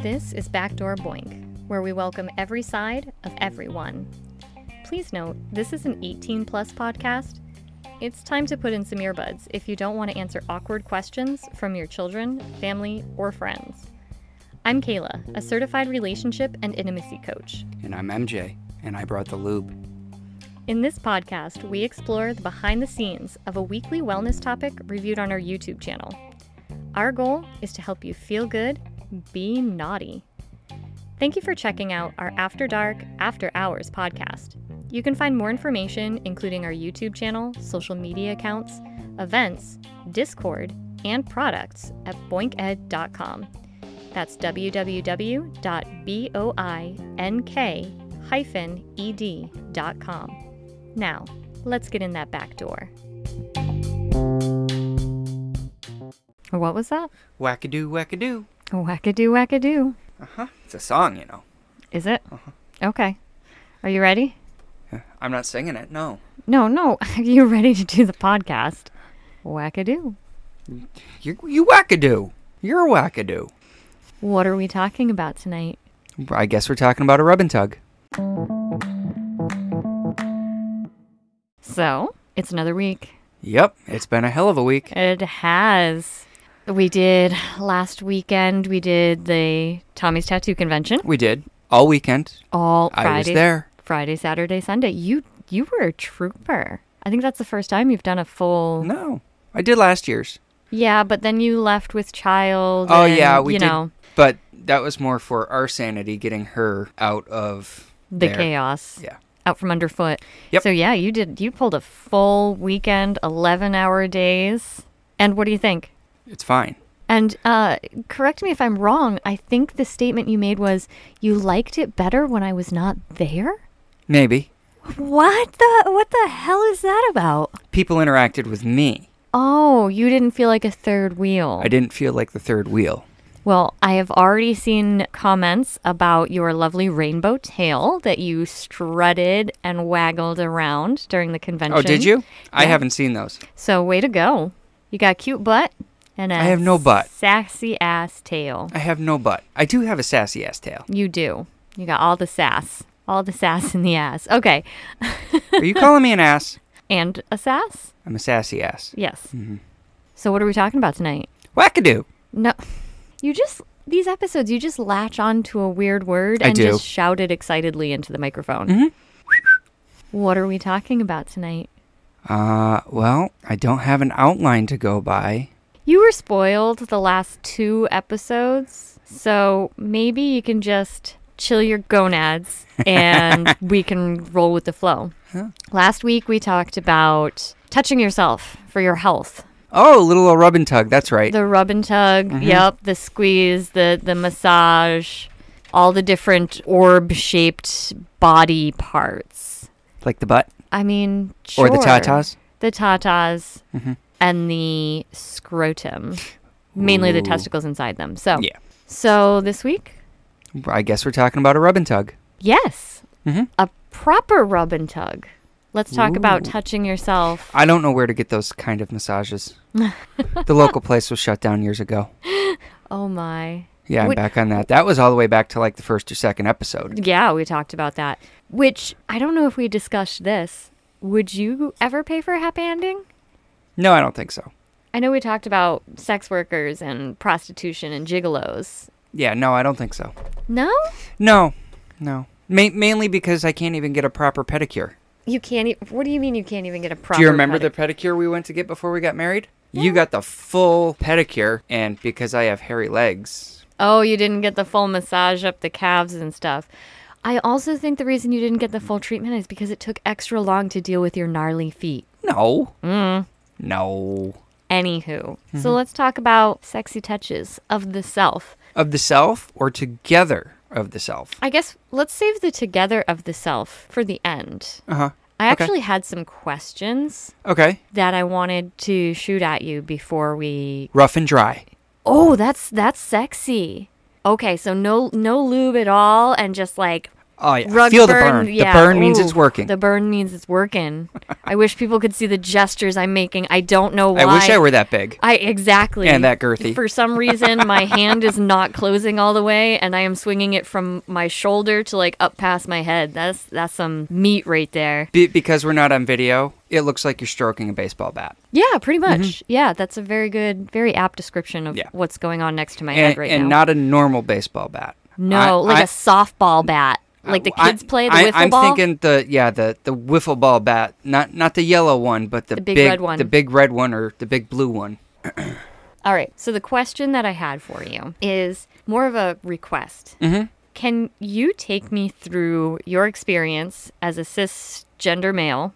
This is Backdoor Boink, where we welcome every side of everyone. Please note, this is an 18-plus podcast. It's time to put in some earbuds if you don't want to answer awkward questions from your children, family, or friends. I'm Kayla, a certified relationship and intimacy coach. And I'm MJ, and I brought the lube. In this podcast, we explore the behind the scenes of a weekly wellness topic reviewed on our YouTube channel. Our goal is to help you feel good, be naughty. Thank you for checking out our After Dark, After Hours podcast. You can find more information, including our YouTube channel, social media accounts, events, Discord, and products at boinked.com. That's www.boink-ed.com. Now, let's get in that back door. What was that? Wackadoo, wackadoo. Wackadoo, wackadoo. Uh-huh. It's a song, you know. Is it? Uh-huh. Okay. Are you ready? I'm not singing it, no. No. Are you ready to do the podcast? Wackadoo. You wackadoo. You're a wackadoo. What are we talking about tonight? I guess we're talking about a rub and tug. So, it's another week. Yep, it's been a hell of a week. It has. We did last weekend, we did the Tommy's Tattoo Convention. We did. All weekend. All Friday. I was there. Friday, Saturday, Sunday. You were a trooper. I think that's the first time you've done a full... No, I did last year's. Yeah, but then you left with child. Oh, and, yeah, we did. Know, but that was more for our sanity, getting her out of the there. chaos. Yeah. Out from underfoot. Yep. So, yeah, you pulled a full weekend, 11-hour days. And what do you think? It's fine. And correct me if I'm wrong. I think the statement you made was you liked it better when I was not there? Maybe. What the hell is that about? People interacted with me. Oh, you didn't feel like a third wheel. I didn't feel like the third wheel. Well, I have already seen comments about your lovely rainbow tail that you strutted and waggled around during the convention. Oh, did you? Yeah. I haven't seen those. So, way to go. You got a cute butt and a I have no butt. Sassy ass tail. I have no butt. I do have a sassy ass tail. You do. You got all the sass. All the sass in the ass. Okay. Are you calling me an ass? And a sass? I'm a sassy ass. Yes. Mm-hmm. So what are we talking about tonight? Wackadoo. No. These episodes, you just latch on to a weird word I and do. just shout it excitedly into the microphone. Mm-hmm. What are we talking about tonight? Well, I don't have an outline to go by. You were spoiled the last 2 episodes, so maybe you can just chill your gonads and we can roll with the flow. Huh. Last week we talked about touching yourself for your health. Oh, a little rub and tug. That's right. The rub and tug, Mm-hmm. Yep, the squeeze, the massage, all the different orb-shaped body parts. Like the butt? I mean, sure. Or the tatas? The tatas Mm-hmm. and the scrotum. Mainly the Ooh. testicles inside them. So, Yeah. So this week? I guess we're talking about a rub and tug. Yes. Mm-hmm. A proper rub and tug. Let's talk about Ooh. touching yourself. I don't know where to get those kind of massages. The local place was shut down years ago. Oh, my. Yeah, I'm Would- back on that. That was all the way back to like the first or second episode. Yeah, we talked about that. Which, I don't know if we discussed this. Would you ever pay for a happy ending? No, I don't think so. I know we talked about sex workers and prostitution and gigolos. Yeah, no, I don't think so. No? No. Mainly because I can't even get a proper pedicure. You can't what do you mean you can't even get a proper Do you remember pedicure? the pedicure we went to get before we got married? Yeah. You got the full pedicure, and because I have hairy legs... Oh, you didn't get the full massage up the calves and stuff. I also think the reason you didn't get the full treatment is because it took extra long to deal with your gnarly feet. No. Mm. No. Anywho, so let's talk about sexy touches of the self. Of the self or together of the self? I guess let's save the together of the self for the end. Uh-huh. I Okay. actually had some questions Okay. that I wanted to shoot at you before we... Rough and dry. Oh, that's sexy. Okay, so no lube at all and just like Oh, yeah. Rug Feel burn, the burn. yeah. The burn means Ooh, it's working. The burn means it's working. I wish people could see the gestures I'm making. I don't know why. I wish I were that big. Exactly. And that girthy. For some reason, my hand is not closing all the way, and I am swinging it from my shoulder to like up past my head. That's some meat right there. Because we're not on video, it looks like you're stroking a baseball bat. Yeah, pretty much. Yeah, that's a very good, very apt description of what's going on next to my head right now. And not a normal baseball bat. No, like a softball bat. Like the kids play, the wiffle ball? I'm thinking the wiffle ball bat, not the yellow one, but the big red one. The big red one or the big blue one. All right, so the question that I had for you is more of a request. Mm-hmm. Can you take me through your experience as a cisgender male?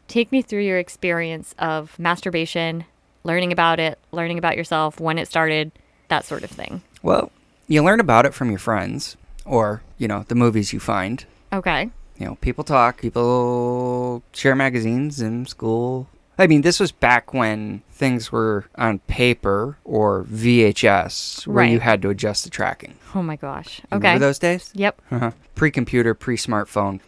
Take me through your experience of masturbation, learning about it, learning about yourself, when it started, that sort of thing. Well, you learn about it from your friends. Or, the movies you find. Okay. People talk, people share magazines in school. I mean, this was back when things were on paper or VHS, where you had to adjust the tracking. Oh my gosh. Okay. Remember those days? Yep. Pre-computer, pre-smartphone.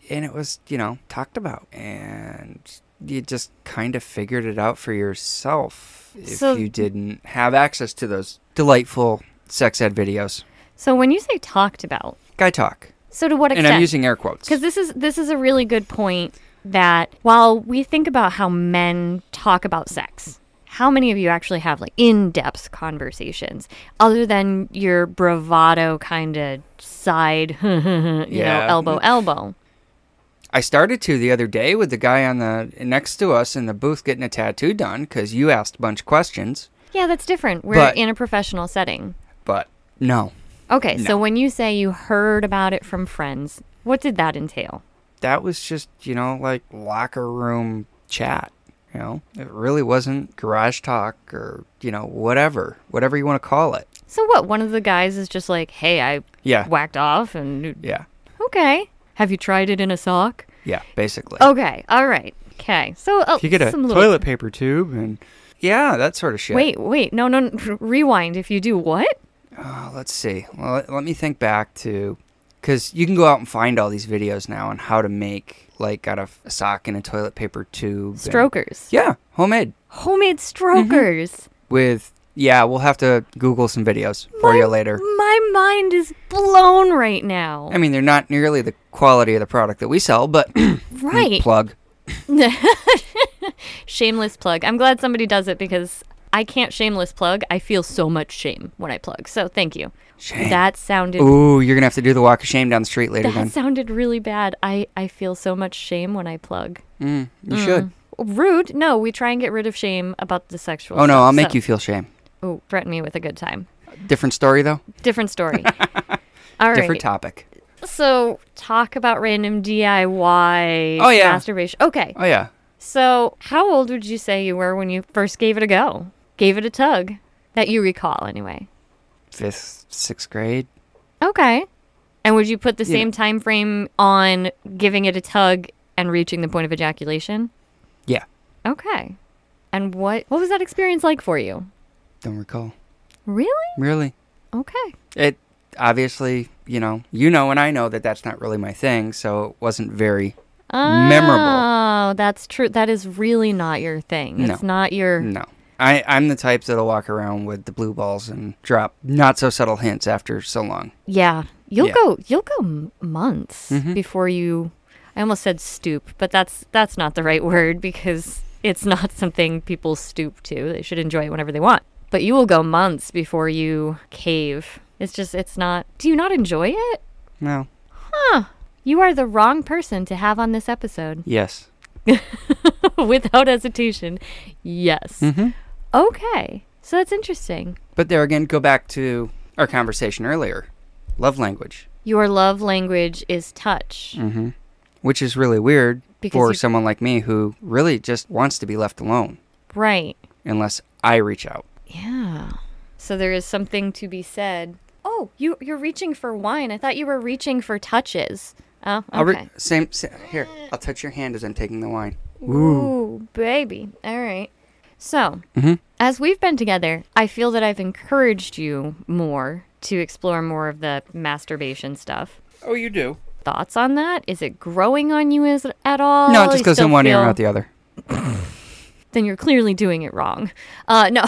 And it was, talked about. And you just kind of figured it out for yourself if you didn't have access to those delightful sex ed videos. So when you say talked about... Guy talk. So to what extent? And I'm using air quotes. Because this is a really good point that while we think about how men talk about sex, how many of you actually have like in-depth conversations other than your bravado kind of side, elbow? I started to the other day with the guy on the next to us in the booth getting a tattoo done because you asked a bunch of questions. Yeah, that's different. We're in a professional setting. But no. Okay, no. So when you say you heard about it from friends, what did that entail? That was just, like locker room chat. It really wasn't garage talk or, whatever you want to call it. So what? One of the guys is just like, hey, I whacked off and... Yeah. Okay. Have you tried it in a sock? Yeah, basically. Okay. All right. Okay. So if you get a toilet paper tube and... Yeah, that sort of shit. Wait. No. Rewind. If you do what? Let's see. Well, let me think back to... Because you can go out and find all these videos now on how to make, like, out of a sock and a toilet paper tube. Strokers. Yeah, homemade. Homemade strokers. Mm-hmm. We'll have to Google some videos for you later. My mind is blown right now. I mean, they're not nearly the quality of the product that we sell, but... Right. Plug. Shameless plug. I'm glad somebody does it because I can't shameless plug. I feel so much shame when I plug. So thank you. Shame. That sounded... Ooh, you're going to have to do the walk of shame down the street later then. That sounded really bad. I feel so much shame when I plug. You should. Rude. No, we try and get rid of shame about the sexual stuff. Oh, no, I'll make you feel shame. Oh, threaten me with a good time. Different story, though? Different story. All right. Different topic. So, talk about random DIY masturbation. Okay. Oh, yeah. So, how old would you say you were when you first gave it a go? Gave it a tug? That you recall, anyway. 5th, 6th grade. Okay. And would you put the same time frame on giving it a tug and reaching the point of ejaculation? Yeah. Okay. And what was that experience like for you? Don't recall. Really? Really. Okay. It obviously, and I know that that's not really my thing, so it wasn't very memorable. Oh, that's true. That is really not your thing. No. It's not your... No. I'm the type that'll walk around with the blue balls and drop not so subtle hints after so long. Yeah. You'll go months before you... I almost said stoop, but that's not the right word because it's not something people stoop to. They should enjoy it whenever they want. But you will go months before you cave. It's not... Do you not enjoy it? No. Huh. You are the wrong person to have on this episode. Yes. Without hesitation, yes. Mm-hmm. Okay. So that's interesting. But there again, go back to our conversation earlier. Love language. Your love language is touch. Mm-hmm. Which is really weird for someone like me who really just wants to be left alone. Right. Unless I reach out. Yeah. So there is something to be said. Oh, you're reaching for wine. I thought you were reaching for touches. Oh, okay. Here, I'll touch your hand as I'm taking the wine. Ooh, baby. All right. So, as we've been together, I feel that I've encouraged you more to explore more of the masturbation stuff. Oh, you do? thoughts on that? Is it growing on you at all? No, it just goes in one ear and out the other. Then you're clearly doing it wrong. No.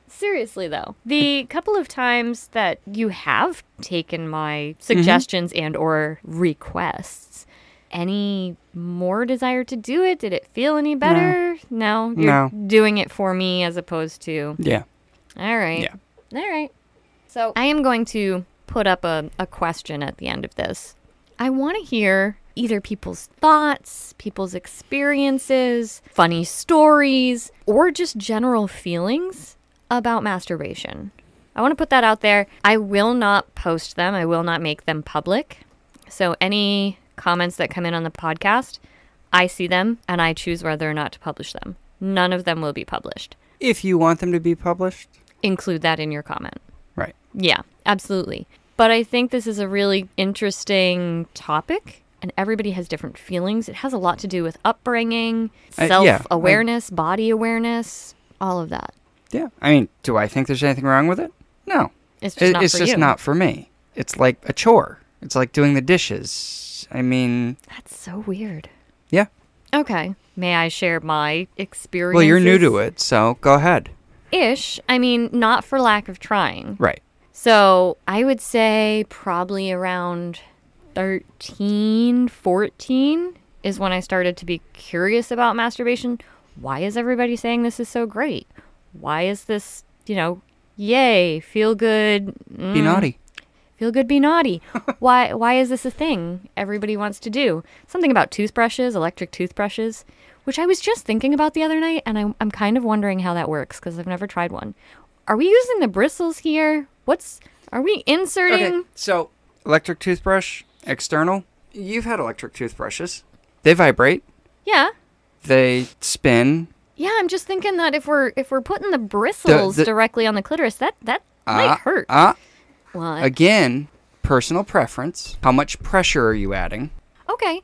Seriously, though, the couple of times that you have taken my suggestions and or requests, any more desire to do it? Did it feel any better? No. You're doing it for me as opposed to... Yeah. All right. Yeah. All right. So I am going to put up a question at the end of this. I want to hear either people's thoughts, people's experiences, funny stories, or just general feelings about masturbation. I want to put that out there. I will not post them. I will not make them public. So any comments that come in on the podcast, I see them and I choose whether or not to publish them. None of them will be published. If you want them to be published? Include that in your comment. Right. Yeah, absolutely. But I think this is a really interesting topic, and everybody has different feelings. It has a lot to do with upbringing, self-awareness, body awareness, all of that. Yeah. I mean, do I think there's anything wrong with it? No. It's just not for you. It's just not for me. It's like a chore. It's like doing the dishes. I mean... That's so weird. Yeah. Okay. May I share my experiences? Well, you're new to it, so go ahead. Ish. I mean, not for lack of trying. Right. So I would say probably around 13, 14 is when I started to be curious about masturbation. Why is everybody saying this is so great? Why is this, yay, feel good. Be naughty. Feel good, be naughty. Why is this a thing everybody wants to do? Something about toothbrushes, electric toothbrushes, which I was just thinking about the other night, and I'm kind of wondering how that works because I've never tried one. Are we using the bristles here? Are we inserting? Okay, so electric toothbrush, external. You've had electric toothbrushes. They vibrate. Yeah. They spin. Yeah, I'm just thinking that if we're putting the bristles directly on the clitoris, that might hurt. What? Again, personal preference. How much pressure are you adding? Okay.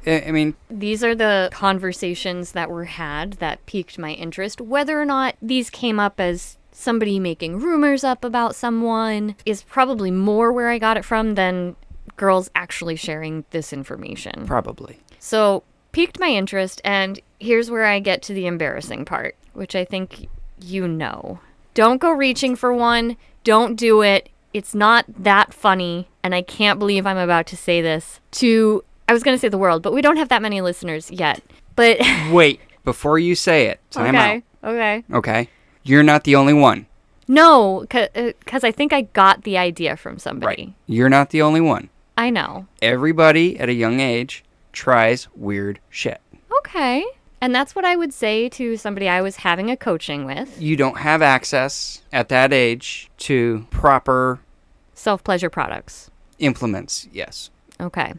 I mean... These are the conversations that were had that piqued my interest. Whether or not these came up as somebody making rumors up about someone is probably more where I got it from than girls actually sharing this information. Probably. So, piqued my interest, and here's where I get to the embarrassing part, which I think you know. Don't go reaching for one. Don't do it. It's not that funny, and I can't believe I'm about to say this to, I was going to say the world, but we don't have that many listeners yet. But wait, before you say it, time out. Okay. You're not the only one. No, because I think I got the idea from somebody. Right. You're not the only one. I know. Everybody at a young age tries weird shit. Okay. And that's what I would say to somebody I was having a coaching with. You don't have access at that age to proper... self-pleasure products. Implements, yes. Okay.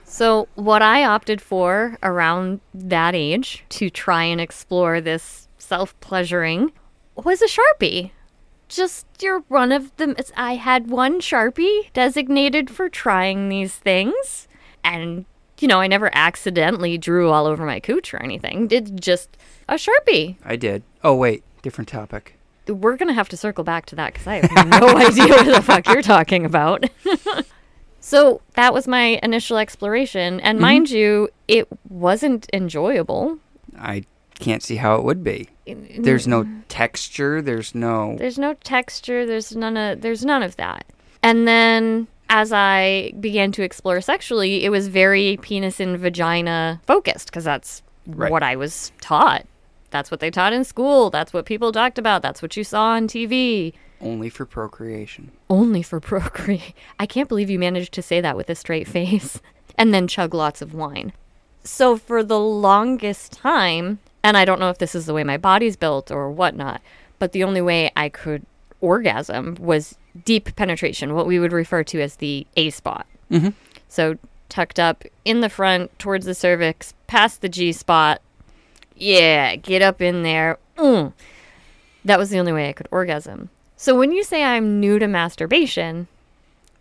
So what I opted for around that age to try and explore this self-pleasuring was a Sharpie. Just your one of them. I had one Sharpie designated for trying these things. And, I never accidentally drew all over my cooch or anything. It's just a Sharpie. I did. Oh, wait. Different topic. We're going to have to circle back to that because I have no idea what the fuck you're talking about. So that was my initial exploration. And mind you, it wasn't enjoyable. I can't see how it would be. There's no texture. There's no texture. There's none of that. And then as I began to explore sexually, it was very penis and vagina focused because that's what I was taught. That's what they taught in school. That's what people talked about. That's what you saw on TV. Only for procreation. Only for procreation. I can't believe you managed to say that with a straight face and then chug lots of wine. So for the longest time, and I don't know if this is the way my body's built or whatnot, but the only way I could orgasm was deep penetration, what we would refer to as the A spot. Mm-hmm. So tucked up in the front towards the cervix, past the G spot. Yeah, get up in there. That was the only way I could orgasm. So when you say I'm new to masturbation,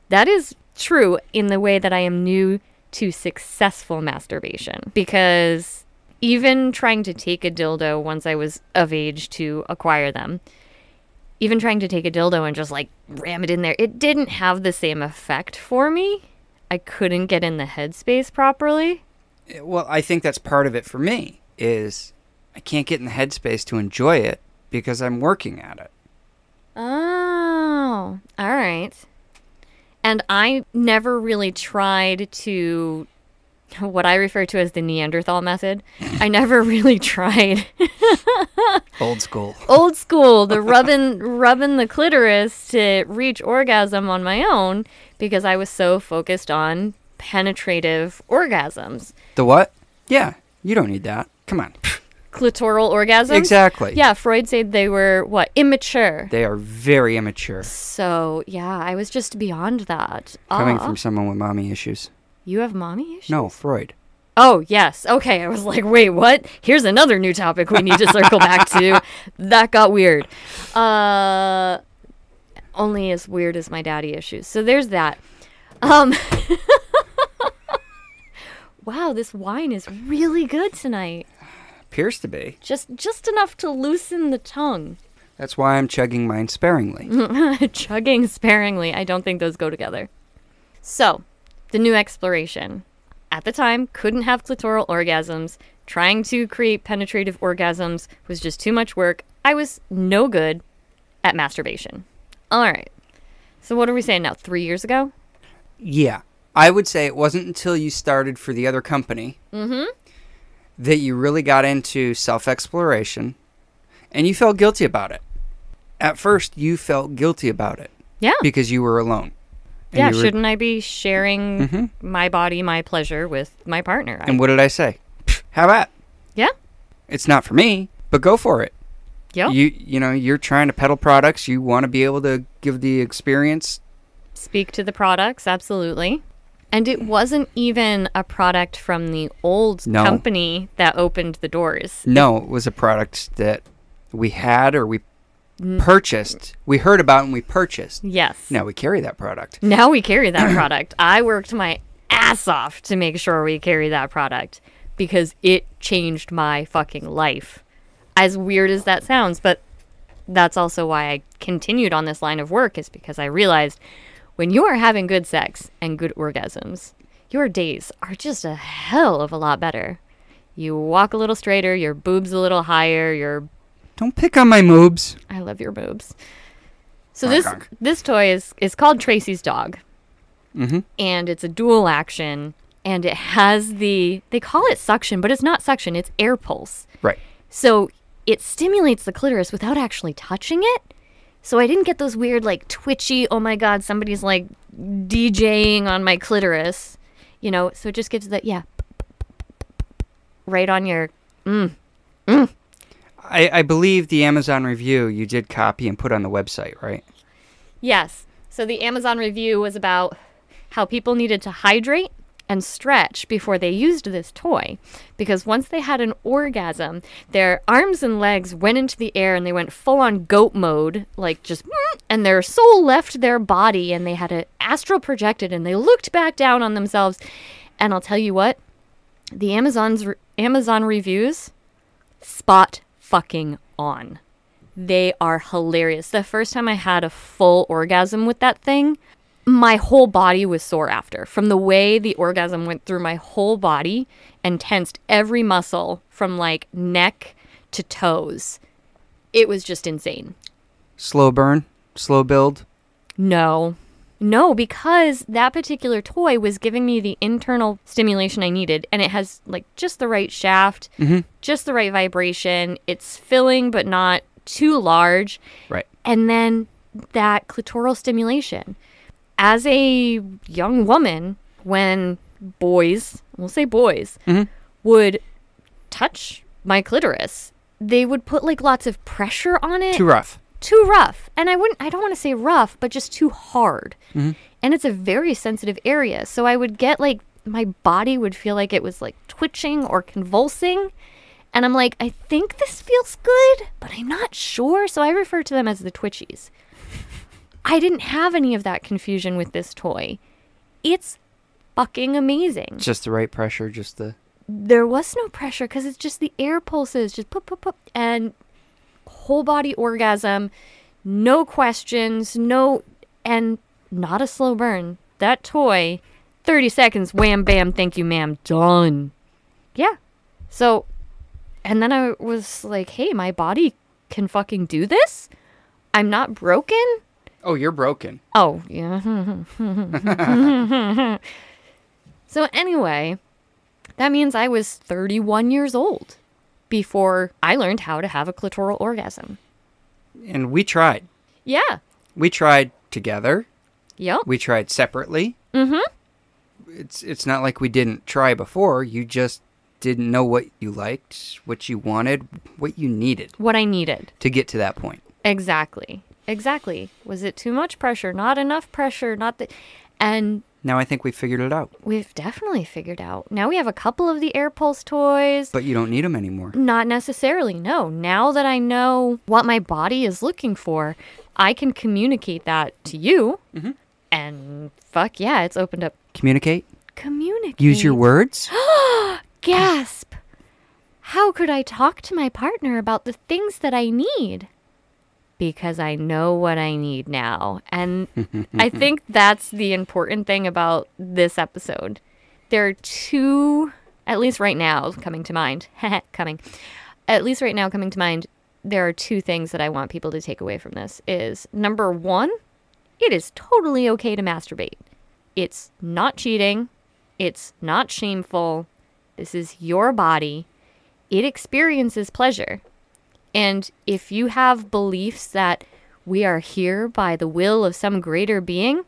that is true in the way that I am new to successful masturbation. Because even trying to take a dildo once I was of age to acquire them, even trying to take a dildo and just like ram it in there, it didn't have the same effect for me. I couldn't get in the headspace properly. Well, I think that's part of it for me, is I can't get in the headspace to enjoy it because I'm working at it. Oh, all right. And I never really tried to, what I refer to as the Neanderthal method. I never really tried. Old school. Old school, the rubbing the clitoris to reach orgasm on my own, because I was so focused on penetrative orgasms. The what? Yeah, you don't need that. Come on. Clitoral orgasms? Exactly. Yeah, Freud said they were, what, immature. They are very immature. So, yeah, I was just beyond that. Coming from someone with mommy issues. You have mommy issues? No, Freud. Oh, yes. Okay, I was like, wait, what? Here's another new topic we need to circle back to. That got weird. Only as weird as my daddy issues. So there's that. Wow, this wine is really good tonight. Appears to be. Just enough to loosen the tongue. That's why I'm chugging mine sparingly. Chugging sparingly. I don't think those go together. So, the new exploration. At the time, couldn't have clitoral orgasms. Trying to create penetrative orgasms was just too much work. I was no good at masturbation. All right. So what are we saying now? 3 years ago? Yeah. I would say it wasn't until you started for the other company that you really got into self-exploration, and you felt guilty about it. At first, you felt guilty about it. Yeah. Because you were alone. Yeah, shouldn't I be sharing my body, my pleasure with my partner? And what did I say? Have at. Yeah. It's not for me, but go for it. Yeah. You know, you're trying to peddle products. You want to be able to give the experience. Speak to the products, absolutely. And it wasn't even a product from the old company that opened the doors. No, it was a product that we had or we purchased. We heard about and we purchased. Yes. Now we carry that product. Now we carry that product. I worked my ass off to make sure we carry that product because it changed my fucking life. As weird as that sounds, but that's also why I continued on this line of work, is because I realized when you are having good sex and good orgasms, your days are just a hell of a lot better. You walk a little straighter, your boobs a little higher, Don't pick on my moobs. I love your boobs. So this toy is called Tracy's Dog. And it's a dual action, and it has they call it suction, but it's not suction, it's air pulse. Right. So it stimulates the clitoris without actually touching it. So I didn't get those weird, like, twitchy, oh my God, somebody's, like, DJing on my clitoris. You know, so it just gives that, right on your, I believe the Amazon review you did copy and put on the website, right? Yes. So the Amazon review was about how people needed to hydrate and stretch before they used this toy, because once they had an orgasm, their arms and legs went into the air and they went full on goat mode, like just, and their soul left their body and they had an astral projected and they looked back down on themselves. And I'll tell you what, the Amazon reviews, spot fucking on. They are hilarious. The first time I had a full orgasm with that thing, my whole body was sore after. From the way the orgasm went through my whole body and tensed every muscle from like neck to toes. It was just insane. Slow burn? Slow build? No, because that particular toy was giving me the internal stimulation I needed, and it has like just the right shaft, just the right vibration. It's filling, but not too large. Right. And then that clitoral stimulation. As a young woman, when boys, we'll say boys, would touch my clitoris, they would put like lots of pressure on it. Too rough. And I don't want to say rough, but just too hard. And it's a very sensitive area. So I would get like, my body would feel like it was like twitching or convulsing. And I'm like, I think this feels good, but I'm not sure. So I refer to them as the twitchies. I didn't have any of that confusion with this toy. It's fucking amazing. Just the right pressure, There was no pressure because it's just the air pulses, just pop, pop, pop, and whole body orgasm, No questions, and not a slow burn. That toy, 30 seconds, wham, bam, thank you, ma'am, done. Yeah. So, and then I was like, hey, my body can fucking do this? I'm not broken? Oh, you're broken. Oh, yeah. So anyway, that means I was 31 years old before I learned how to have a clitoral orgasm. And we tried. Yeah. We tried together. Yep. We tried separately. Mm-hmm. It's not like we didn't try before. You just didn't know what you liked, what you wanted, what you needed. What I needed. To get to that point. Exactly. Was it too much pressure? Not enough pressure? And now I think we figured it out. We've definitely figured out. Now we have a couple of the Air Pulse toys. But you don't need them anymore. Not necessarily, no. Now that I know what my body is looking for, I can communicate that to you. Mm-hmm. And fuck yeah, it's opened up. Communicate? Communicate. Use your words? Gasp. How could I talk to my partner about the things that I need? Because I know what I need now. And I think that's the important thing about this episode. There are two, at least right now, coming to mind. There are two things that I want people to take away from this. Is number one, it is totally okay to masturbate. It's not cheating. It's not shameful. This is your body. It experiences pleasure. And if you have beliefs that we are here by the will of some greater being,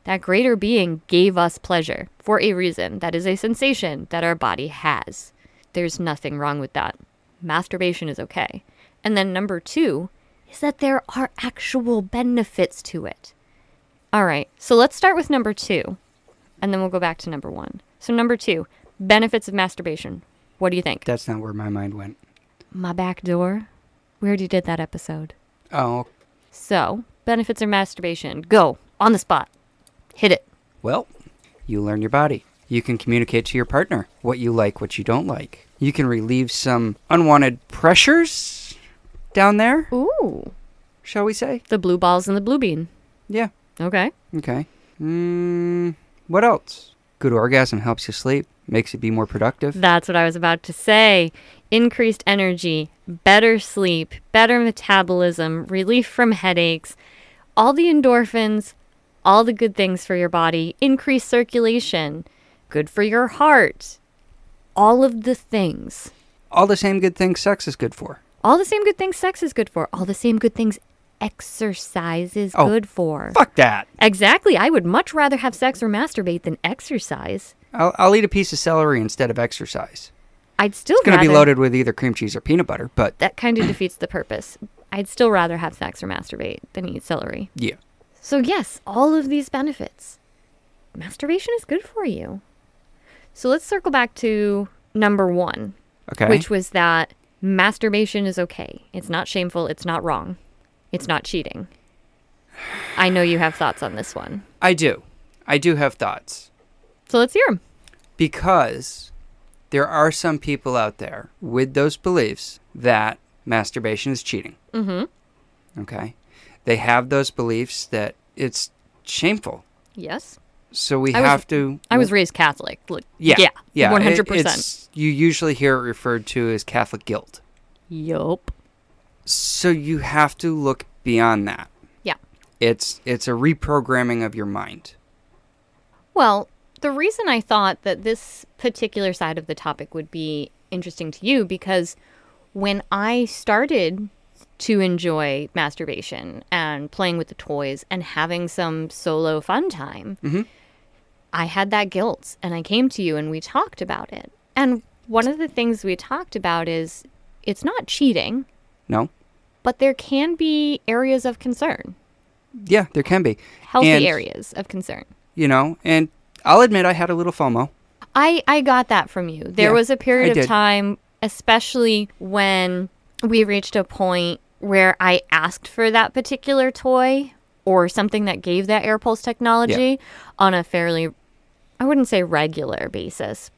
that greater being gave us pleasure for a reason. That is a sensation that our body has. There's nothing wrong with that. Masturbation is okay. And then number two is that there are actual benefits to it. All right, so let's start with number two, and then we'll go back to number one. So number two, benefits of masturbation. What do you think? That's not where my mind went. My back door? We already did that episode. Oh. So, benefits of masturbation. Go. On the spot. Hit it. Well, you learn your body. You can communicate to your partner what you like, what you don't like. You can relieve some unwanted pressures down there. Ooh. Shall we say? The blue balls and the blue bean. Yeah. Okay. Okay. What else? Good orgasm helps you sleep. Makes you be more productive. That's what I was about to say. Increased energy, better sleep, better metabolism, relief from headaches, all the endorphins, all the good things for your body, increased circulation, good for your heart, all of the things. All the same good things sex is good for. All the same good things sex is good for. All the same good things exercise is good for. Fuck that. Exactly. I would much rather have sex or masturbate than exercise. I'll eat a piece of celery instead of exercise. I'd still It's going to be loaded with either cream cheese or peanut butter, but... That kind of defeats the purpose. I'd still rather have sex or masturbate than eat celery. Yeah. So yes, all of these benefits. Masturbation is good for you. So let's circle back to number one. Okay. Which was that masturbation is okay. It's not shameful. It's not wrong. It's not cheating. I know you have thoughts on this one. I do. I do have thoughts. So let's hear them. Because there are some people out there with those beliefs that masturbation is cheating. Mm-hmm. Okay. They have those beliefs that it's shameful. Yes. So we have to... I was raised Catholic. Yeah. 100%. You usually hear it referred to as Catholic guilt. Yup. So you have to look beyond that. Yeah. It's a reprogramming of your mind. Well, the reason I thought that this particular side of the topic would be interesting to you, because when I started to enjoy masturbation and playing with the toys and having some solo fun time, mm-hmm. I had that guilt, and I came to you and we talked about it. And one of the things we talked about is it's not cheating. No. But there can be areas of concern. Yeah, there can be. Healthy areas of concern. You know, and I'll admit I had a little FOMO. I got that from you. There was a period of time, especially when we reached a point where I asked for that particular toy or something that gave that air pulse technology on a fairly, I wouldn't say regular basis.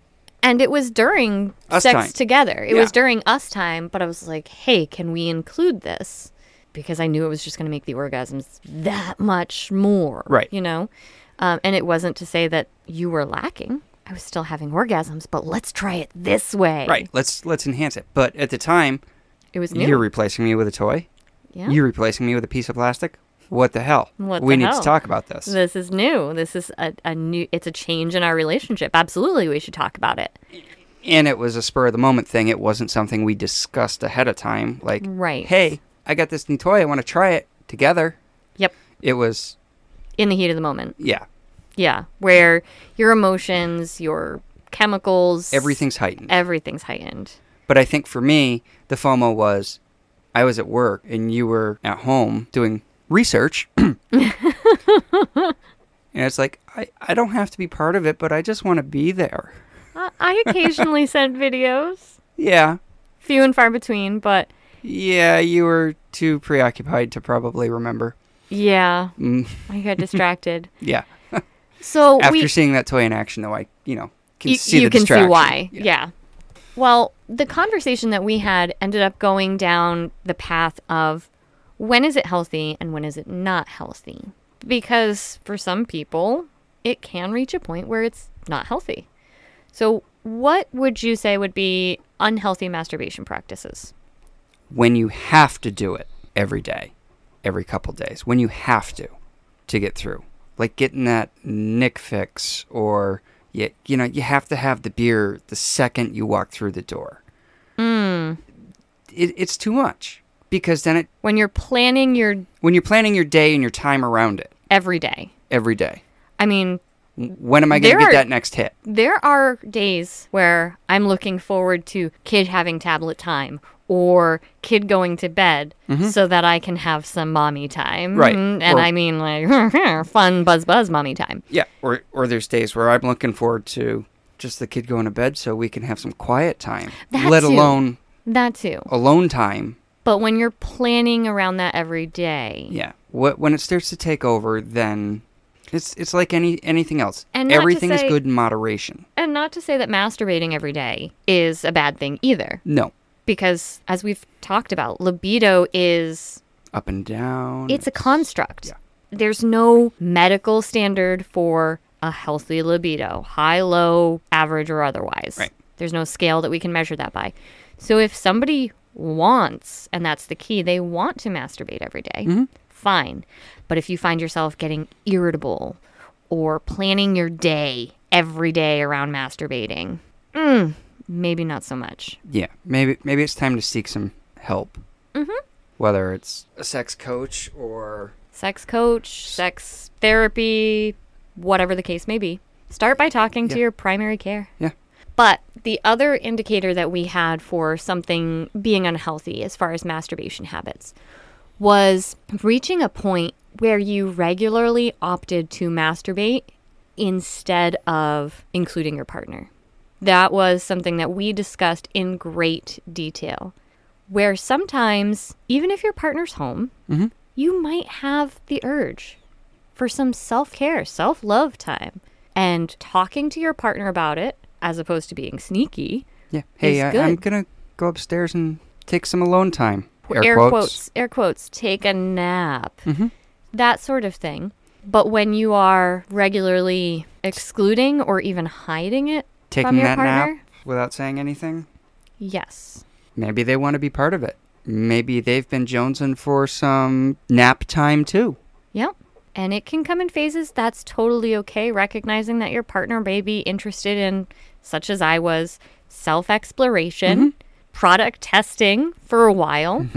And it was during sex together. It was during us time, but I was like, hey, can we include this? because I knew it was just going to make the orgasms that much more. Right. You know? And it wasn't to say that you were lacking. I was still having orgasms, but let's try it this way. Right. Let's enhance it. But at the time, it was new. You're replacing me with a toy. Yeah. You're replacing me with a piece of plastic. What the hell? We need to talk about this. This is new. This is a new. It's a change in our relationship. Absolutely, we should talk about it. And it was a spur of the moment thing. It wasn't something we discussed ahead of time. Like, right. Hey, I got this new toy. I want to try it together. Yep. It was in the heat of the moment. Yeah. Yeah, where your emotions, your chemicals, everything's heightened. Everything's heightened. But I think for me, the FOMO was I was at work and you were at home doing research. And it's like, I don't have to be part of it, but I just want to be there. I occasionally sent videos. Yeah. Few and far between, but... Yeah, you were too preoccupied to probably remember. Yeah. I got distracted. Yeah. So after seeing that toy in action, though, I, can see the distraction. You can see why. Yeah. Well, the conversation that we had ended up going down the path of when is it healthy and when is it not healthy? Because for some people, it can reach a point where it's not healthy. So what would you say would be unhealthy masturbation practices? When you have to do it every day, every couple days, when you have to get through. Like getting that Nick fix, or you have to have the beer the second you walk through the door. It's too much, because then when you're planning your day and your time around it every day. I mean, when am I going to get that next hit? There are days where I'm looking forward to kid having tablet time or kid going to bed so that I can have some mommy time. Right. And I mean, like, fun buzz mommy time. Yeah. Or there's days where I'm looking forward to just the kid going to bed so we can have some quiet time. Alone that too. Alone time. But when you're planning around that every day. Yeah. When it starts to take over, then it's like anything else. And everything is good in moderation. And not to say that masturbating every day is a bad thing either. No. Because, as we've talked about, libido is... up and down. It's a construct. Yeah. There's no medical standard for a healthy libido. High, low, average, or otherwise. Right. There's no scale that we can measure that by. So if somebody wants, and that's the key, they want to masturbate every day, fine. But if you find yourself getting irritable or planning your day every day around masturbating... maybe not so much. Yeah, maybe it's time to seek some help. Whether it's a sex coach or... sex therapy, whatever the case may be. Start by talking to your primary care. Yeah. But the other indicator that we had for something being unhealthy as far as masturbation habits was reaching a point where you regularly opted to masturbate instead of including your partner. That was something that we discussed in great detail, where sometimes, even if your partner's home, you might have the urge for some self-care, self-love time. And talking to your partner about it, as opposed to being sneaky, hey, is good. I'm going to go upstairs and take some alone time. Air quotes, take a nap, that sort of thing. But when you are regularly excluding or even hiding it, taking that partner? nap without saying anything? Yes. Maybe they want to be part of it. Maybe they've been jonesing for some nap time too. Yep. And it can come in phases. That's totally okay. Recognizing that your partner may be interested in, such as I was, self-exploration, product testing for a while.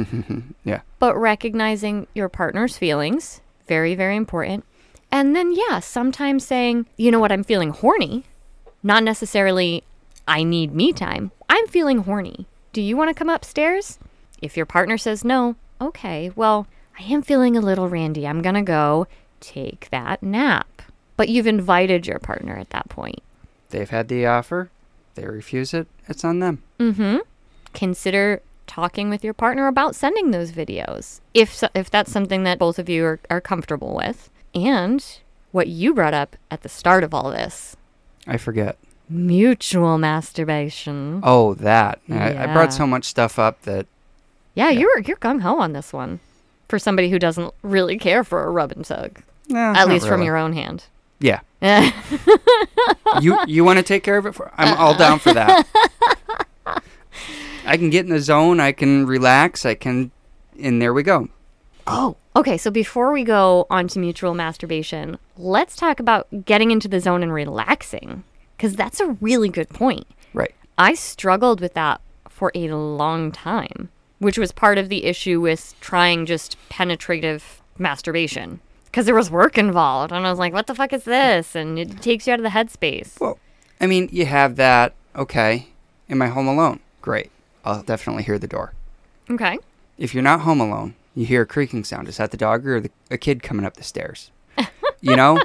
Yeah. But recognizing your partner's feelings, very, very important. And then, sometimes saying, you know what, I'm feeling horny. Not necessarily, I need me time. I'm feeling horny. Do you want to come upstairs? If your partner says no, okay, well, I am feeling a little randy. I'm going to go take that nap. But you've invited your partner at that point. They've had the offer. They refuse it. It's on them. Consider talking with your partner about sending those videos, if that's something that both of you are comfortable with. And what you brought up at the start of all this. I forget. Mutual masturbation. Oh, that. I brought so much stuff up that... Yeah, you're gung-ho on this one. for somebody who doesn't really care for a rub and tug. No, At least really. from your own hand. Yeah. You want to take care of it? I'm all down for that. I can get in the zone. I can relax. And there we go. Oh, okay. So before we go on to mutual masturbation, let's talk about getting into the zone and relaxing, because that's a really good point. Right. I struggled with that for a long time, which was part of the issue with trying just penetrative masturbation, because there was work involved. And I was like, what the fuck is this? And it takes you out of the headspace. Well, I mean, you have that. Okay. Am I home alone? Great. I'll definitely hear the door. Okay. If you're not home alone, you hear a creaking sound. Is that the dog or a kid coming up the stairs? You know?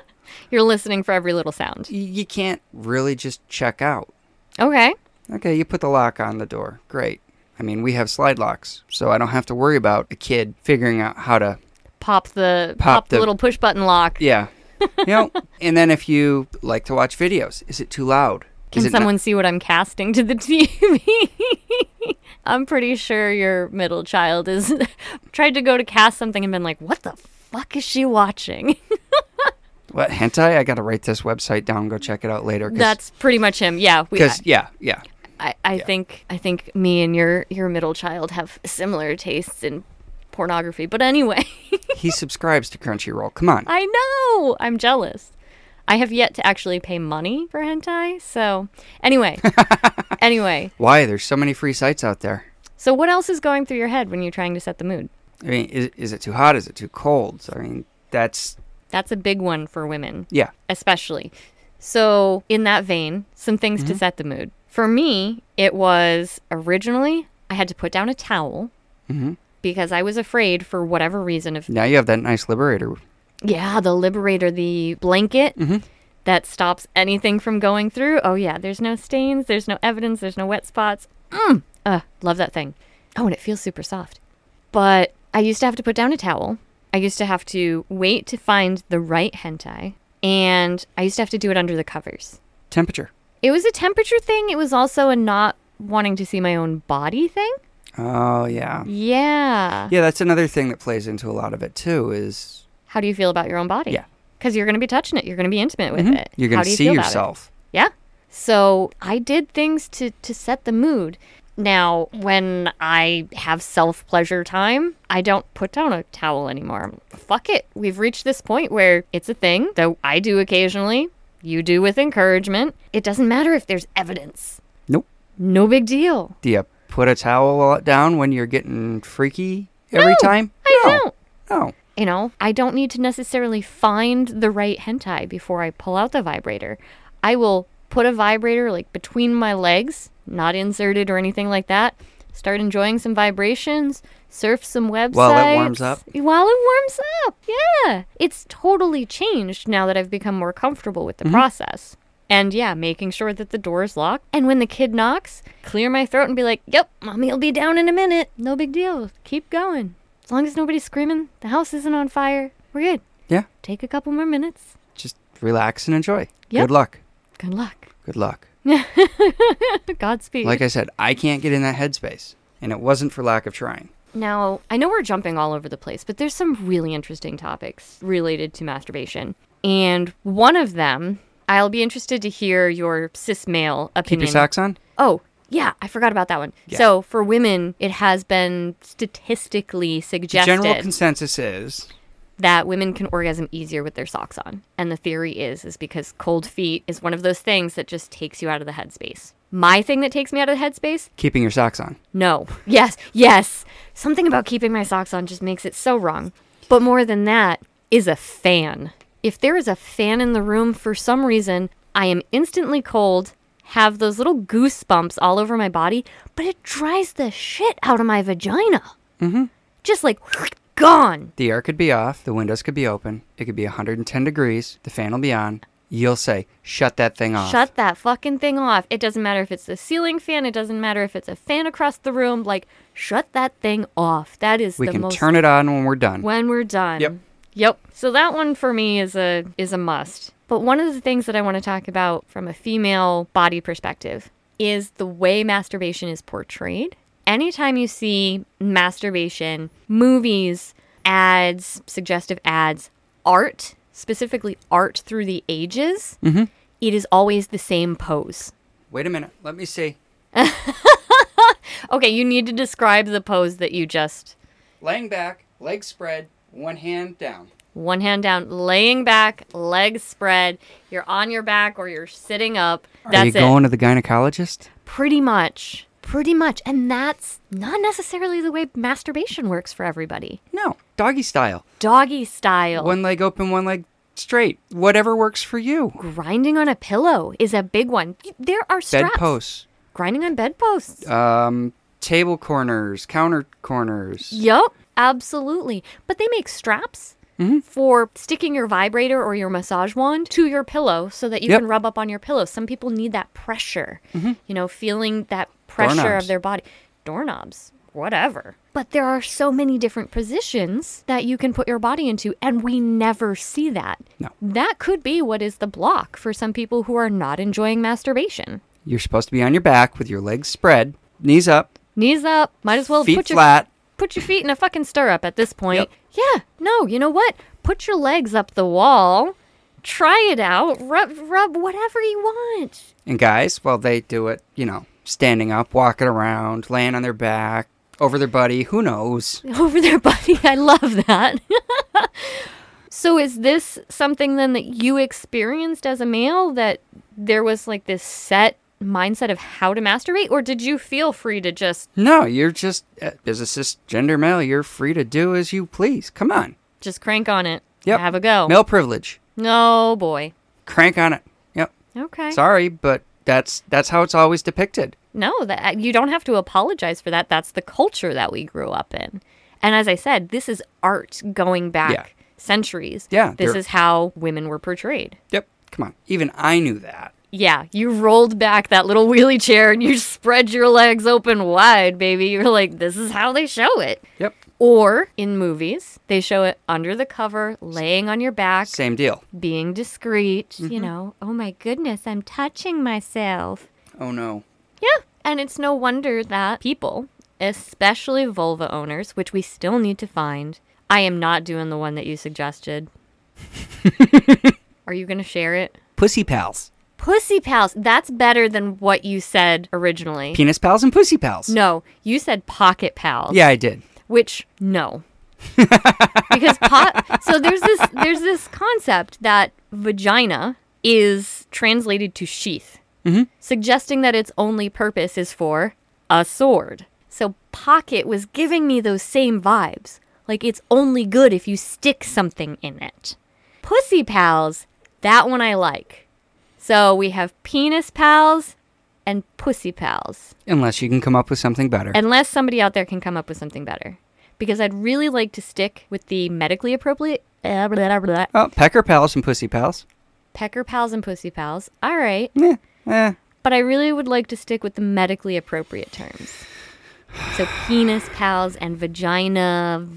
You're listening for every little sound. You can't really just check out. Okay. Okay, you put the lock on the door. Great. I mean, we have slide locks, so I don't have to worry about a kid figuring out how to Pop the little push button lock. Yeah. You know, and then if you like to watch videos, is it too loud? Can someone see what I'm casting to the TV? I'm pretty sure your middle child is tried to go to cast something and been like, what the fuck is she watching? What, hentai? I got to write this website down and go check it out later. That's pretty much him. Yeah. Because, yeah. I think me and your middle child have similar tastes in pornography. But anyway. He subscribes to Crunchyroll. Come on. I know. I'm jealous. I have yet to actually pay money for hentai. So anyway. Why? There's so many free sites out there. So what else is going through your head when you're trying to set the mood? I mean, is it too hot? Is it too cold? I mean, that's a big one for women. Yeah. Especially. So in that vein, some things to set the mood. For me, it was originally I had to put down a towel because I was afraid for whatever reason of... Now you have that nice Liberator. Yeah, the Liberator, the blanket that stops anything from going through. Oh yeah, there's no stains, there's no evidence, there's no wet spots. Love that thing. Oh, and it feels super soft. But I used to have to put down a towel. I used to have to wait to find the right hentai. And I used to have to do it under the covers. Temperature. It was a temperature thing. It was also a not wanting to see my own body thing. Oh, yeah. Yeah. Yeah, that's another thing that plays into a lot of it, too, is... How do you feel about your own body? Yeah. Because you're going to be touching it. You're going to be intimate with it. You're going to see yourself. Yeah. So I did things to set the mood. Now, when I have self-pleasure time, I don't put down a towel anymore. Fuck it. We've reached this point where it's a thing that I do occasionally. You do with encouragement. It doesn't matter if there's evidence. Nope. No big deal. Do you put a towel down when you're getting freaky every time? I don't. No. You know, I don't need to necessarily find the right hentai before I pull out the vibrator. I will put a vibrator like between my legs, not inserted or anything like that. Start enjoying some vibrations, surf some websites. While it warms up. While it warms up, yeah. It's totally changed now that I've become more comfortable with the process. And yeah, making sure that the door is locked. And when the kid knocks, clear my throat and be like, yep, mommy will be down in a minute. No big deal. Keep going. As long as nobody's screaming, the house isn't on fire, we're good. Yeah. Take a couple more minutes. Just relax and enjoy. Yep. Good luck. Good luck. Good luck. Godspeed. Like I said, I can't get in that headspace. And it wasn't for lack of trying. Now, I know we're jumping all over the place, but there's some really interesting topics related to masturbation. And one of them, I'll be interested to hear your cis male opinion. Keep your socks on? Oh, yeah, I forgot about that one. Yeah. So for women, it has been statistically suggested The general consensus is that women can orgasm easier with their socks on. And the theory is because cold feet is one of those things that just takes you out of the headspace. My thing that takes me out of the headspace? keeping your socks on. No. Yes. Something about keeping my socks on just makes it so wrong. But more than that is a fan. If there is a fan in the room for some reason, I am instantly cold, have those little goosebumps all over my body, but it dries the shit out of my vagina. Just like gone. The air could be off. The windows could be open. It could be 110 degrees. The fan will be on. You'll say, shut that thing off. Shut that fucking thing off. It doesn't matter if it's the ceiling fan. It doesn't matter if it's a fan across the room. Like, shut that thing off. That is We can turn it on when we're done. When we're done. Yep. So that one for me is a must. But one of the things that I want to talk about from a female body perspective is the way masturbation is portrayed. Anytime you see masturbation, movies, ads, suggestive ads, art, specifically art through the ages, it is always the same pose. Wait a minute. Let me see. Okay, you need to describe the pose that you just... Laying back, legs spread, one hand down. One hand down, laying back, legs spread. You're on your back or you're sitting up. Are you going to the gynecologist? Pretty much. Pretty much. And that's not necessarily the way masturbation works for everybody. No. Doggy style. Doggy style. One leg open, one leg straight. Whatever works for you. Grinding on a pillow is a big one. There are straps. Bedposts. Grinding on bedposts. Table corners, counter corners. Yup, absolutely. But they make straps for sticking your vibrator or your massage wand to your pillow so that you can rub up on your pillow. Some people need that pressure, feeling that pressure Doorknobs. of their body. Doorknobs, whatever. But there are so many different positions that you can put your body into, and we never see that. No. That could be what is the block for some people who are not enjoying masturbation. You're supposed to be on your back with your legs spread, knees up. Knees up. Might as well feet flat. Put your feet in a fucking stirrup at this point. Yep. Yeah. No, you know what? Put your legs up the wall. Try it out. Rub whatever you want. And guys, well, they do it, standing up, walking around, laying on their back, over their buddy. Who knows? Over their buddy. I love that. So is this something then that you experienced as a male, that there was like this set mindset of how to masturbate, or did you feel free to just... No, you're just, as a cisgender male, you're free to do as you please. Come on. Just crank on it. Yep. Have a go. Male privilege. No, boy. Crank on it. Yep. Okay. Sorry, but that's how it's always depicted. No, that you don't have to apologize for that. That's the culture that we grew up in. And as I said, this is art going back centuries. Yeah. This is how women were portrayed. Yep. Come on. Even I knew that. Yeah, you rolled back that little wheelie chair and you spread your legs open wide, baby. You're like, this is how they show it. Yep. Or in movies, they show it under the cover, laying on your back. Same deal. Being discreet, oh my goodness, I'm touching myself. Oh no. Yeah, and it's no wonder that people, especially vulva owners, which we still need to find. I am not doing the one that you suggested. Are you going to share it? Pussy pals. Pussy pals. That's better than what you said originally. Penis pals and pussy pals. No, you said pocket pals. Yeah, I did. Which, no. Because so there's this concept that vagina is translated to sheath, suggesting that its only purpose is for a sword. So pocket was giving me those same vibes. Like it's only good if you stick something in it. Pussy pals, that one I like. So we have penis pals and pussy pals. Unless you can come up with something better. Unless somebody out there can come up with something better. Because I'd really like to stick with the medically appropriate... Oh, pecker pals and pussy pals. Pecker pals and pussy pals. All right. But I really would like to stick with the medically appropriate terms. So penis pals and vagina...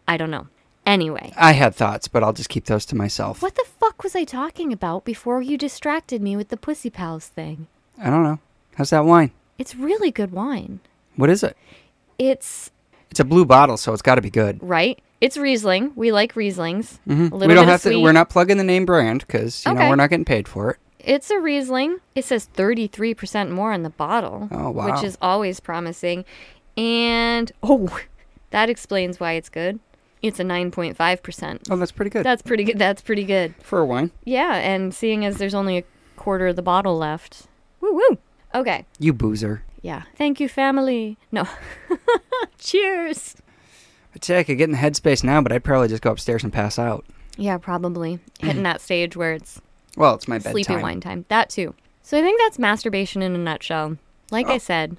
I don't know. Anyway. I had thoughts, but I'll just keep those to myself. What the fuck was I talking about before you distracted me with the pussy pals thing? I don't know. How's that wine? It's really good wine. What is it? It's a blue bottle, so it's got to be good. Right? It's Riesling. We like Rieslings. Mm-hmm. We don't have to. We're not plugging the name brand because we're not getting paid for it. It's a Riesling. It says 33% more on the bottle. Oh wow! Which is always promising. And that explains why it's good. It's a 9.5%. Oh, that's pretty good. That's pretty good. That's pretty good. For a wine. Yeah, and seeing as there's only a quarter of the bottle left. Woo woo. Okay. You boozer. Yeah. Thank you, family. No. Cheers. I'd say I could get in the headspace now, but I'd probably just go upstairs and pass out. Yeah, probably. Hitting that stage where it's... Well, it's my bedtime. Sleepy wine time. That too. So I think that's masturbation in a nutshell. Like I said.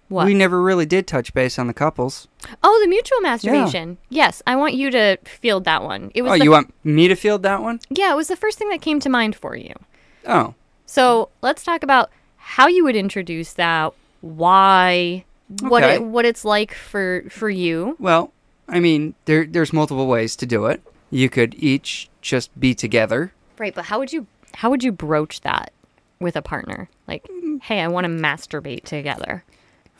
What? We never really did touch base on the couples. Oh, the mutual masturbation. Yeah. Yes, I want you to field that one. It was you want me to field that one? Yeah, it was the first thing that came to mind for you. Oh. So let's talk about how you would introduce that, why, what it's like for you. Well, I mean, there's multiple ways to do it. You could each just be together. Right, but how would you broach that with a partner? Like, hey, I want to masturbate together.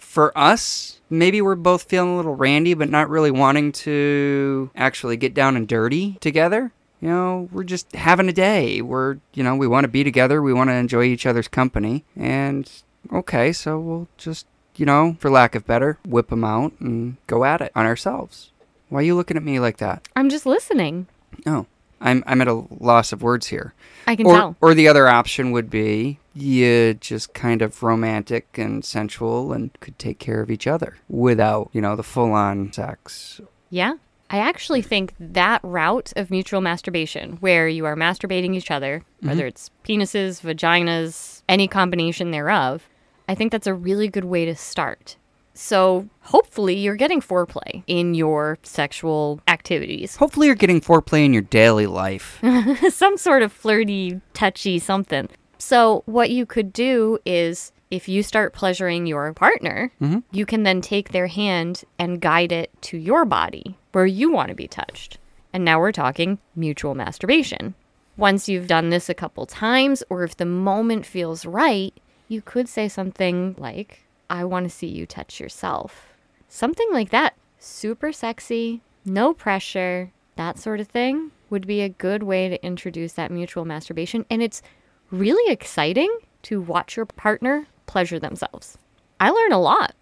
for us, maybe we're both feeling a little randy, but not really wanting to actually get down and dirty together. You know, we're just having a day. We want to be together. We want to enjoy each other's company. And, okay, so we'll just, for lack of better, whip them out and go at it on ourselves. Why are you looking at me like that? I'm just listening. Oh, I'm at a loss of words here. I can tell. Or the other option would be you just kind of romantic and sensual and could take care of each other without, the full-on sex. Yeah. I actually think that route of mutual masturbation, where you are masturbating each other, whether it's penises, vaginas, any combination thereof, I think that's a really good way to start. So hopefully you're getting foreplay in your sexual activities. Hopefully you're getting foreplay in your daily life. Some sort of flirty, touchy something. So what you could do is, if you start pleasuring your partner, you can then take their hand and guide it to your body where you want to be touched. And now we're talking mutual masturbation. Once you've done this a couple times, or if the moment feels right, you could say something like, I want to see you touch yourself. Something like that. Super sexy, no pressure, that sort of thing would be a good way to introduce that mutual masturbation. And it's really exciting to watch your partner pleasure themselves. I learn a lot.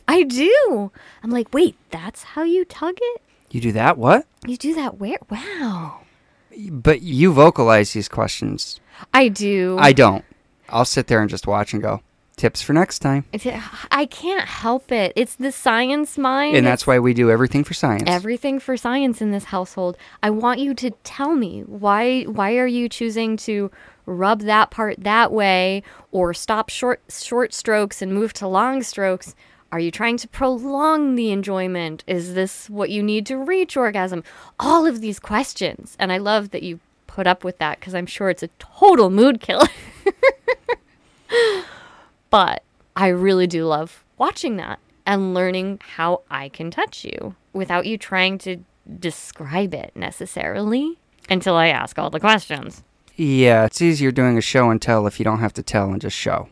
I do. I'm like, wait, that's how you tug it? You do that? What? You do that where? Wow. But you vocalize these questions. I do. I don't. I'll sit there and just watch and go, tips for next time. I can't help it. It's the science mind. And that's why we do everything for science. Everything for science in this household. I want you to tell me, why are you choosing to rub that part that way, or stop short strokes and move to long strokes? Are you trying to prolong the enjoyment? Is this what you need to reach orgasm? All of these questions. And I love that you put up with that, because I'm sure it's a total mood killer. But I really do love watching that and learning how I can touch you without you trying to describe it necessarily until I ask all the questions. Yeah, it's easier doing a show and tell if you don't have to tell and just show.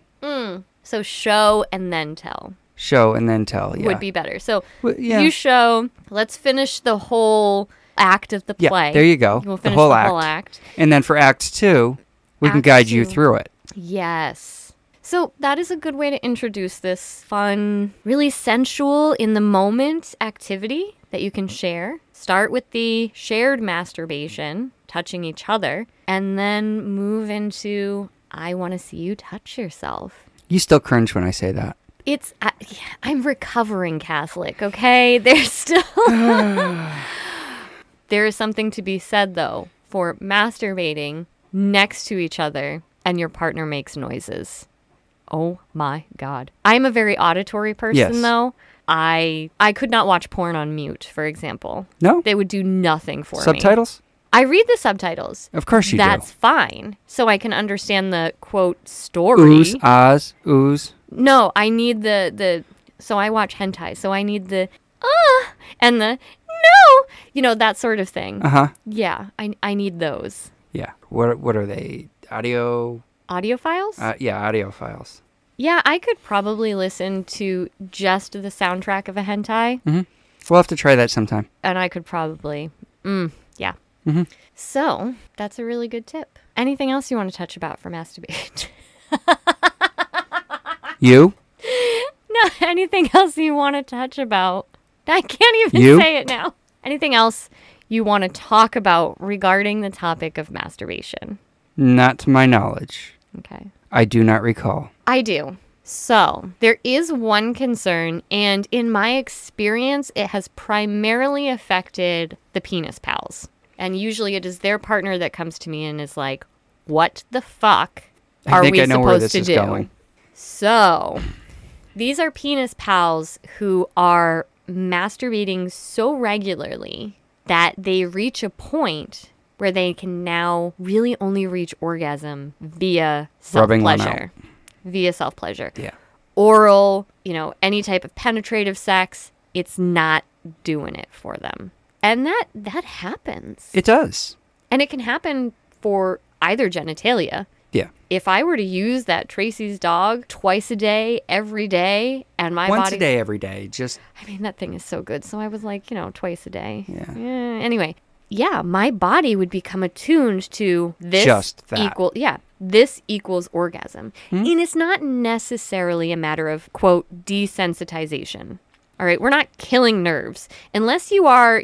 So show and then tell. Show and then tell, yeah. Would be better. So you show, let's finish the whole act of the play. Yeah, there you go. We'll finish the whole act. And then for Act 2, we can guide you through it. Yes. So that is a good way to introduce this fun, really sensual, in the moment activity that you can share. Start with the shared masturbation, touching each other, and then move into, I want to see you touch yourself. You still cringe when I say that. I'm recovering Catholic, okay? There's still... There is something to be said, though, for masturbating next to each other and your partner makes noises. Oh my God. I'm a very auditory person, though. I could not watch porn on mute, for example. No? They would do nothing for me. Subtitles? I read the subtitles. Of course you do. That's fine. So I can understand the, quote, story. Oohs, ahs, oohs. No, I need the so I watch hentai. So I need the, and the, no, that sort of thing. Uh-huh. Yeah, I need those. Yeah. What are they? Audio files? Yeah, audio files. Yeah, I could probably listen to just the soundtrack of a hentai. Mm-hmm. We'll have to try that sometime. And I could probably, yeah. Mm-hmm. So, that's a really good tip. Anything else you want to touch about for masturbation? You? No, anything else you want to touch about? I can't even say it now. Anything else you want to talk about regarding the topic of masturbation? Not to my knowledge. Okay. I do not recall. I do. So, there is one concern, and in my experience, it has primarily affected the penis pals. And usually it is their partner that comes to me and is like, what the fuck are we supposed to do? Going. So, these are penis pals who are masturbating so regularly that they reach a point where they can now really only reach orgasm via self-pleasure. Via self-pleasure. Yeah. Oral, any type of penetrative sex, it's not doing it for them. And that happens. It does. And it can happen for either genitalia. Yeah. If I were to use that Tracy's dog twice a day, every day, and my Once body... a day, every day. Just... I mean, that thing is so good. So I was like, twice a day. Yeah. Anyway, yeah, my body would become attuned to this. Just that. This equals orgasm. And it's not necessarily a matter of, quote, desensitization. All right, we're not killing nerves. Unless you are,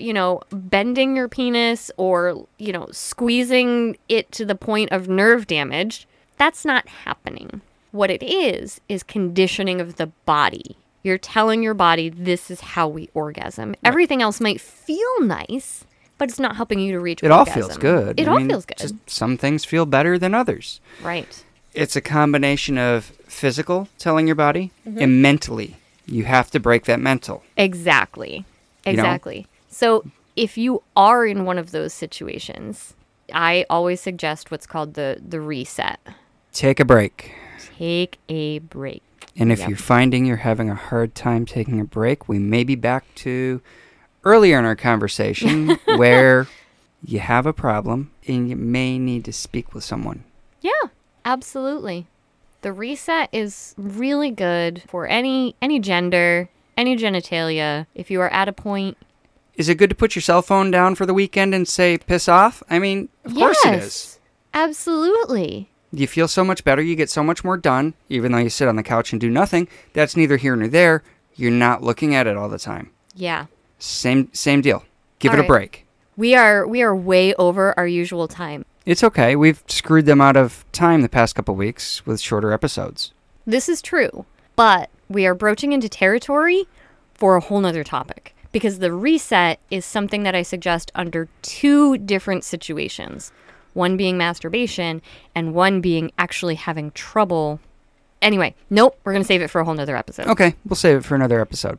bending your penis or, squeezing it to the point of nerve damage, that's not happening. What it is conditioning of the body. You're telling your body this is how we orgasm. Right. Everything else might feel nice, but it's not helping you to reach orgasm. It all feels good. It all feels good. Just some things feel better than others. Right. It's a combination of physical, telling your body, and mentally. You have to break that mental. Exactly. So if you are in one of those situations, I always suggest what's called the reset. Take a break. Take a break. And if you're finding you're having a hard time taking a break, we may be back to earlier in our conversation where you have a problem and you may need to speak with someone. Yeah, absolutely. The reset is really good for any gender, any genitalia. If you are at a point... Is it good to put your cell phone down for the weekend and say, piss off? I mean, of course it is. Absolutely. You feel so much better. You get so much more done, even though you sit on the couch and do nothing. That's neither here nor there. You're not looking at it all the time. Yeah. Same deal. Give it a break. We are way over our usual time. It's okay. We've screwed them out of time the past couple weeks with shorter episodes. This is true, but we are broaching into territory for a whole nother topic because the reset is something that I suggest under 2 different situations. One being masturbation and one being actually having trouble. Anyway, nope, we're going to save it for a whole nother episode. Okay, we'll save it for another episode.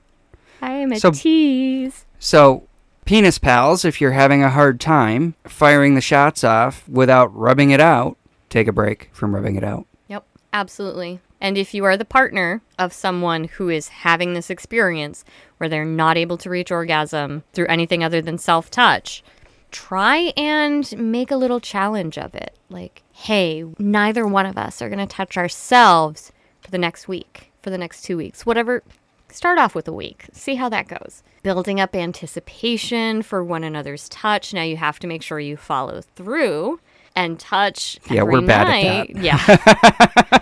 I am a tease. So, penis pals, if you're having a hard time firing the shots off without rubbing it out, take a break from rubbing it out. Yep, absolutely. And if you are the partner of someone who is having this experience where they're not able to reach orgasm through anything other than self-touch, try and make a little challenge of it. Like, hey, neither one of us are going to touch ourselves for the next week, for the next 2 weeks, whatever. Start off with a week. See how that goes. Building up anticipation for one another's touch. Now you have to make sure you follow through and touch every night. Yeah, we're bad at that. Yeah.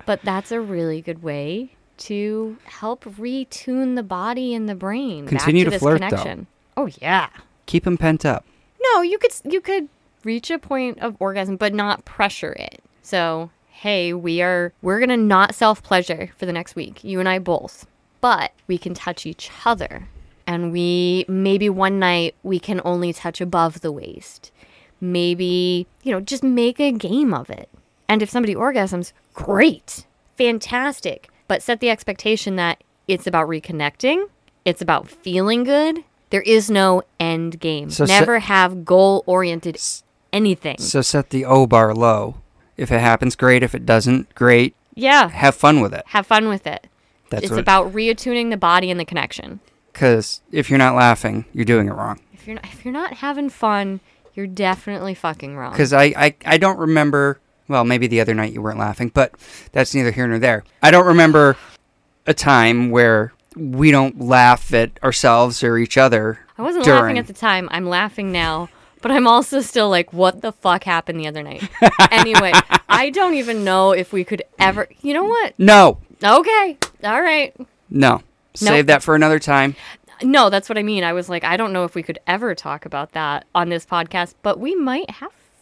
But that's a really good way to help retune the body and the brain. Continue back to this flirt, connection. Oh, yeah. Keep them pent up. No, you could reach a point of orgasm, but not pressure it. So, hey, we're going to not self-pleasure for the next week. You and I both. But we can touch each other. And maybe one night we can only touch above the waist. Maybe, just make a game of it. And if somebody orgasms, great. Fantastic. But set the expectation that it's about reconnecting. It's about feeling good. There is no end game. So never have goal-oriented anything. So set the O bar low. If it happens, great. If it doesn't, great. Yeah. Have fun with it. Have fun with it. It's about reattuning the body and the connection. Because if you're not laughing, you're doing it wrong. If you're not having fun, you're definitely fucking wrong. Because I don't remember... Well, maybe the other night you weren't laughing, but that's neither here nor there. I don't remember a time where we don't laugh at ourselves or each other. I wasn't laughing at the time. I'm laughing now. But I'm also still like, what the fuck happened the other night? Anyway, I don't even know if we could ever... You know what? No. Okay. All right. No. Save that for another time. No, that's what I mean. I was like, I don't know if we could ever talk about that on this podcast, but we might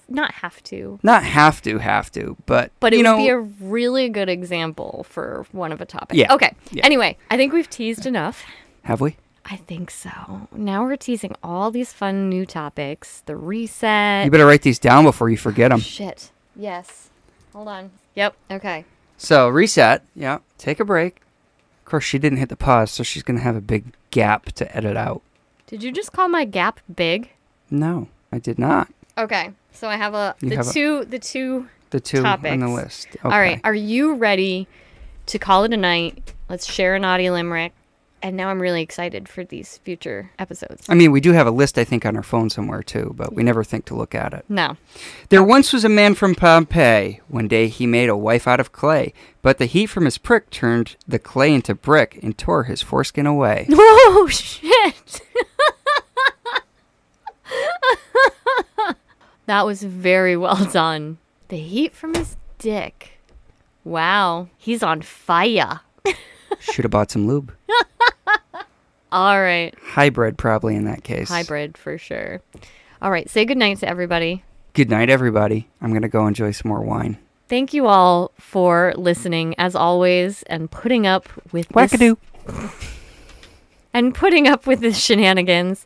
not have to. Not have to, but it would be a really good example for one of a topic. Yeah. Okay. Yeah. Anyway, I think we've teased enough. Have we? I think so. Now we're teasing all these fun new topics. The reset. You better write these down before you forget them. Shit. Yes. Hold on. Yep. Okay. So, reset. Yeah. Take a break. Of course, she didn't hit the pause, so she's going to have a big gap to edit out. Did you just call my gap big? No, I did not. Okay. So I have the two topics on the list. Okay. All right. Are you ready to call it a night? Let's share a naughty limerick. And now I'm really excited for these future episodes. I mean, we do have a list, I think, on our phone somewhere, too, but we never think to look at it. No. There once was a man from Pompeii. One day he made a wife out of clay, but the heat from his prick turned the clay into brick and tore his foreskin away. Oh, shit. That was very well done. The heat from his dick. Wow. He's on fire. Should have bought some lube. All right. Hybrid, probably, in that case. Hybrid, for sure. All right. Say goodnight to everybody. Good night, everybody. I'm going to go enjoy some more wine. Thank you all for listening, as always, and putting up with Wackadoo. And putting up with this shenanigans.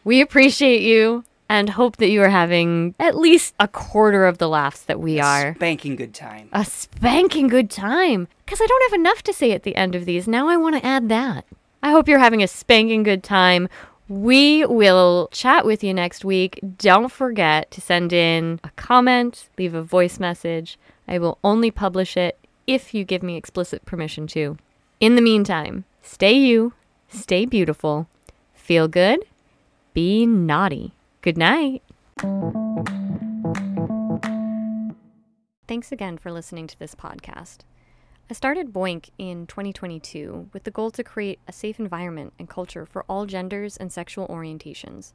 We appreciate you and hope that you are having at least a quarter of the laughs that we are. Spanking good time. A spanking good time. Because I don't have enough to say at the end of these. Now I want to add that. I hope you're having a spanking good time. We will chat with you next week. Don't forget to send in a comment, leave a voice message. I will only publish it if you give me explicit permission to. In the meantime, stay you, stay beautiful, feel good, be naughty. Good night. Thanks again for listening to this podcast. I started Boink in 2022 with the goal to create a safe environment and culture for all genders and sexual orientations,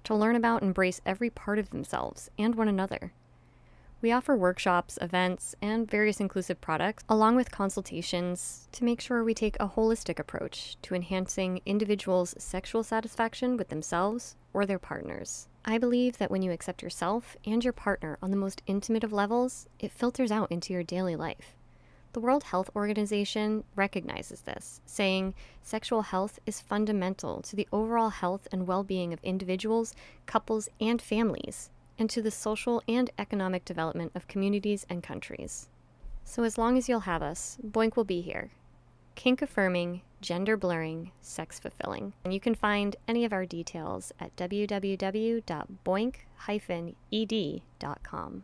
to learn about and embrace every part of themselves and one another. We offer workshops, events, and various inclusive products, along with consultations to make sure we take a holistic approach to enhancing individuals' sexual satisfaction with themselves or their partners. I believe that when you accept yourself and your partner on the most intimate of levels, it filters out into your daily life. The World Health Organization recognizes this, saying sexual health is fundamental to the overall health and well-being of individuals, couples, and families, and to the social and economic development of communities and countries. So as long as you'll have us, Boink will be here. Kink-affirming, gender-blurring, sex-fulfilling. And you can find any of our details at www.boink-ed.com.